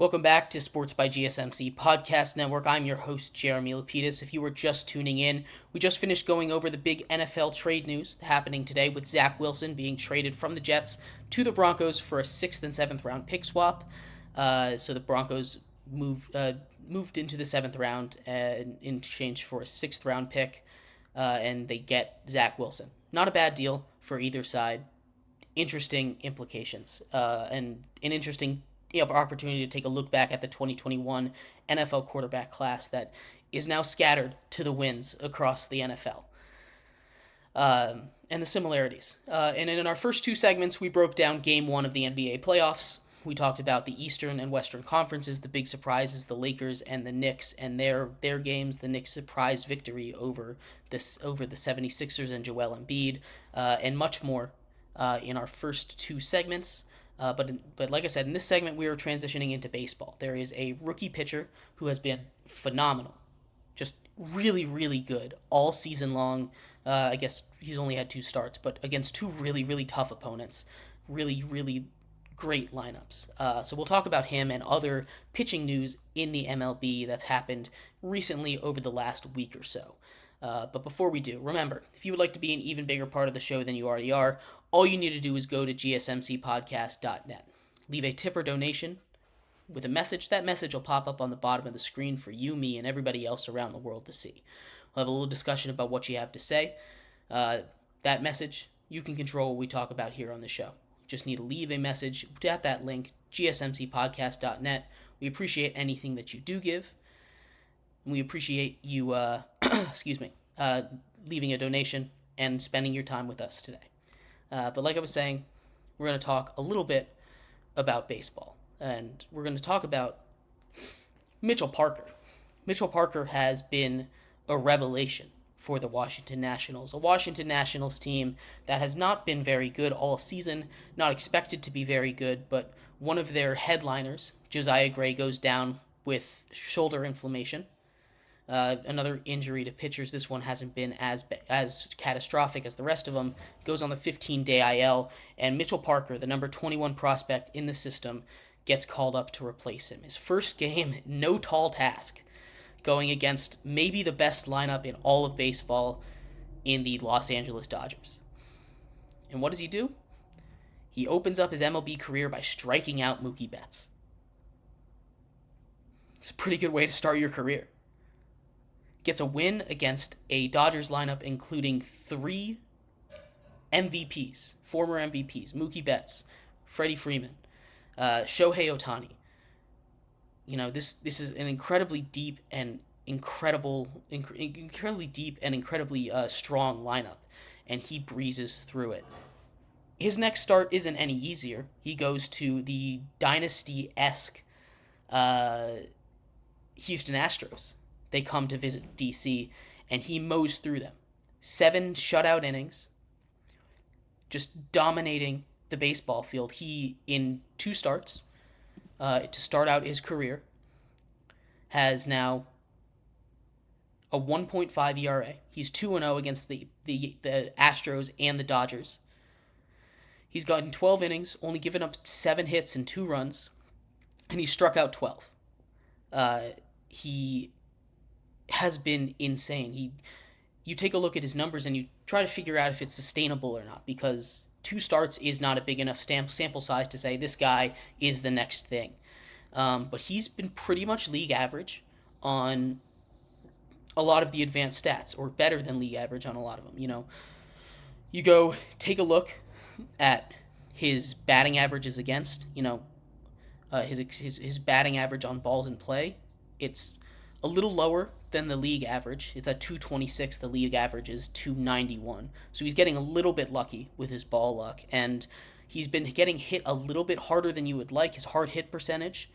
Welcome back to Sports by GSMC Podcast Network. I'm your host, Jeremy Lapidus. If you were just tuning in, we just finished going over the big NFL trade news happening today with Zach Wilson being traded from the Jets to the Broncos for a 6th and 7th round pick swap. So the Broncos moved into the 7th round in exchange for a 6th round pick, and they get Zach Wilson. Not a bad deal for either side. Interesting implications and an interesting opportunity to take a look back at the 2021 NFL quarterback class that is now scattered to the winds across the NFL. And the similarities. And in our first two segments, we broke down Game 1 of the NBA playoffs. We talked about the Eastern and Western conferences, the big surprises, the Lakers and the Knicks and their games, the Knicks' surprise victory over the 76ers and Joel Embiid, and much more in our first two segments. But like I said, in this segment, we are transitioning into baseball. There is a rookie pitcher who has been phenomenal, just really, really good all season long. I guess he's only had 2 starts, but against 2 really, really tough opponents. Really, really great lineups. So we'll talk about him and other pitching news in the MLB that's happened recently over the last week or so. But before we do, remember, if you would like to be an even bigger part of the show than you already are, all you need to do is go to gsmcpodcast.net. Leave a tip or donation with a message. That message will pop up on the bottom of the screen for you, me, and everybody else around the world to see. We'll have a little discussion about what you have to say. That message, you can control what we talk about here on the show. Just need to leave a message at that link, gsmcpodcast.net. We appreciate anything that you do give. And we appreciate you, leaving a donation and spending your time with us today. But like I was saying, we're going to talk a little bit about baseball. And we're going to talk about Mitchell Parker. Mitchell Parker has been a revelation for the Washington Nationals. A Washington Nationals team that has not been very good all season, not expected to be very good, but one of their headliners, Josiah Gray, goes down with shoulder inflammation. Another injury to pitchers. This one hasn't been as catastrophic as the rest of them. Goes on the 15-day IL, and Mitchell Parker, the number 21 prospect in the system, gets called up to replace him. His first game, no tall task, going against maybe the best lineup in all of baseball in the Los Angeles Dodgers. And what does he do? He opens up his MLB career by striking out Mookie Betts. It's a pretty good way to start your career. Gets a win against a Dodgers lineup including 3 MVPs, former MVPs, Mookie Betts, Freddie Freeman, Shohei Ohtani. You know, this is an incredibly deep and incredibly strong lineup, and he breezes through it. His next start isn't any easier. He goes to the dynasty-esque Houston Astros. They come to visit DC, and he mows through them. 7 shutout innings, just dominating the baseball field. He, in 2 starts, to start out his career, has now a 1.5 ERA. He's 2-0 against the Astros and the Dodgers. He's gotten 12 innings, only given up 7 hits and 2 runs, and he struck out 12. He has been insane. You take a look at his numbers and you try to figure out if it's sustainable or not, because 2 starts is not a big enough sample size to say this guy is the next thing. But he's been pretty much league average on a lot of the advanced stats, or better than league average on a lot of them. You know, you go take a look at his batting averages against, his batting average on balls in play. It's a little lower than the league average. It's at 226. The league average is 291. So he's getting a little bit lucky with his ball luck, and he's been getting hit a little bit harder than you would like. His hard hit percentage,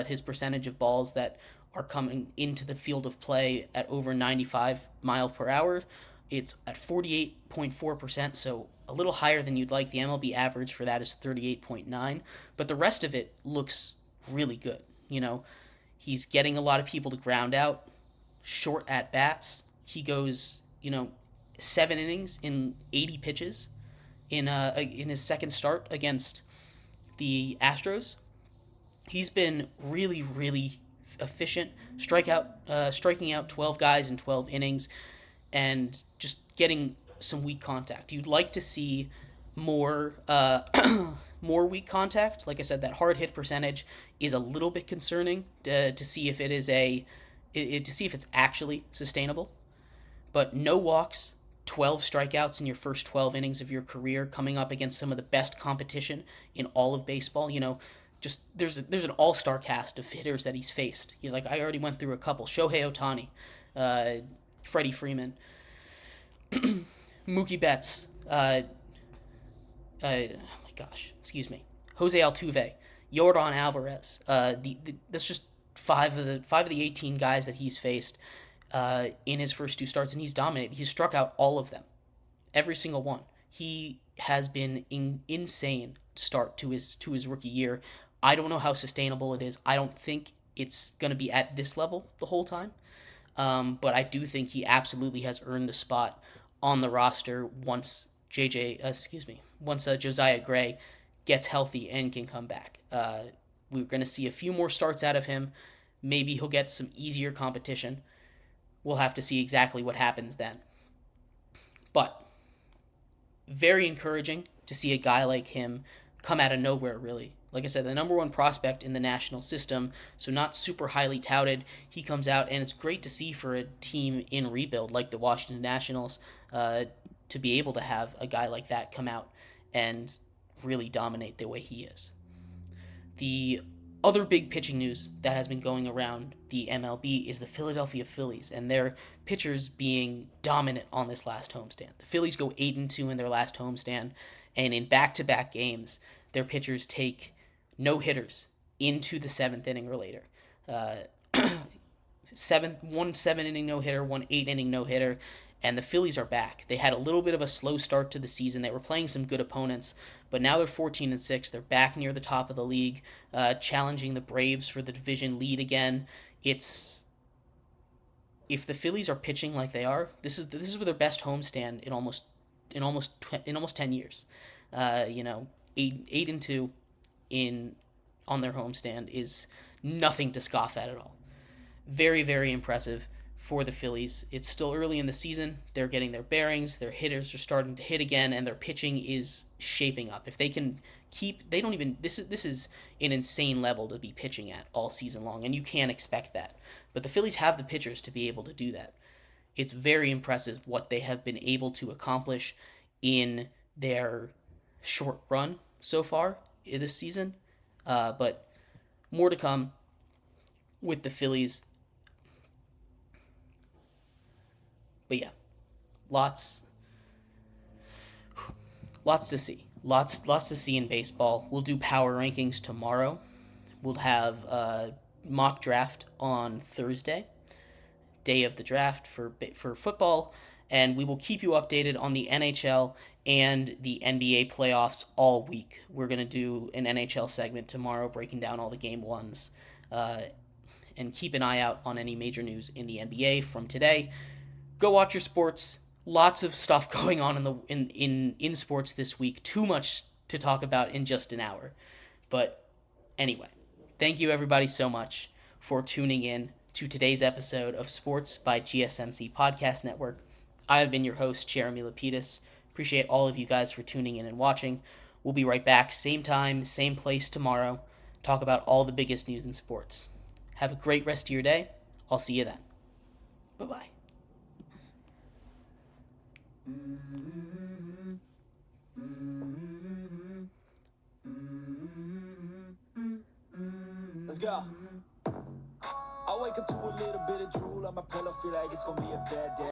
his percentage of balls that are coming into the field of play at over 95 miles per hour, it's at 48.4%, so a little higher than you'd like. The MLB average for that is 38.9, but the rest of it looks really good. You know, he's getting a lot of people to ground out, short at bats. He goes, 7 innings in 80 pitches in his second start against the Astros. He's been really, really efficient, striking out 12 guys in 12 innings, and just getting some weak contact. You'd like to see more more weak contact. Like I said, that hard hit percentage is a little bit concerning to see if it is to see if it's actually sustainable. But no walks, 12 strikeouts in your first 12 innings of your career, coming up against some of the best competition in all of baseball. Just there's an all-star cast of hitters that he's faced. Like I already went through a couple: Shohei Ohtani, Freddie Freeman, Mookie Betts. Oh my gosh, excuse me, Jose Altuve, Yordan Alvarez. That's just five of the 18 guys that he's faced in his first two starts, and he's dominated. He's struck out all of them, every single one. He has been insane start to his rookie year. I don't know how sustainable it is. I don't think it's going to be at this level the whole time. But I do think he absolutely has earned a spot on the roster once Josiah Gray gets healthy and can come back. We're going to see a few more starts out of him. Maybe he'll get some easier competition. We'll have to see exactly what happens then. But very encouraging to see a guy like him come out of nowhere, really. Like I said, the number one prospect in the national system, so not super highly touted. He comes out, and it's great to see for a team in rebuild like the Washington Nationals to be able to have a guy like that come out and really dominate the way he is. The other big pitching news that has been going around the MLB is the Philadelphia Phillies and their pitchers being dominant on this last homestand. The Phillies go 8-2 in their last homestand, and in back-to-back games, their pitchers take no-hitters into the seventh inning or later. One 7-inning no-hitter, one 8-inning no-hitter, and the Phillies are back. They had a little bit of a slow start to the season. They were playing some good opponents, but now they're 14-6. They're back near the top of the league, challenging the Braves for the division lead again. If the Phillies are pitching like they are, this is their best homestand in almost 10 years. 8-2 on their homestand is nothing to scoff at all. Very, very impressive for the Phillies. It's still early in the season. They're getting their bearings. Their hitters are starting to hit again, and their pitching is shaping up. If they can this is an insane level to be pitching at all season long, and you can't expect that. But the Phillies have the pitchers to be able to do that. It's very impressive what they have been able to accomplish in their short run so far this season. But more to come with the Phillies. But yeah, lots to see. Lots to see in baseball. We'll do power rankings tomorrow. We'll have a mock draft on Thursday, day of the draft for football, and we will keep you updated on the NHL and the NBA playoffs all week. We're going to do an NHL segment tomorrow, breaking down all the game ones, and keep an eye out on any major news in the NBA from today. Go watch your sports. Lots of stuff going on in sports this week. Too much to talk about in just an hour. But anyway, thank you everybody so much for tuning in to today's episode of Sports by GSMC Podcast Network. I have been your host, Jeremy Lapidus. Appreciate all of you guys for tuning in and watching. We'll be right back, same time, same place tomorrow. Talk about all the biggest news in sports. Have a great rest of your day. I'll see you then. Bye-bye. Let's go. I wake up to a little bit of drool on my pillow, feel like it's gonna be a bad day.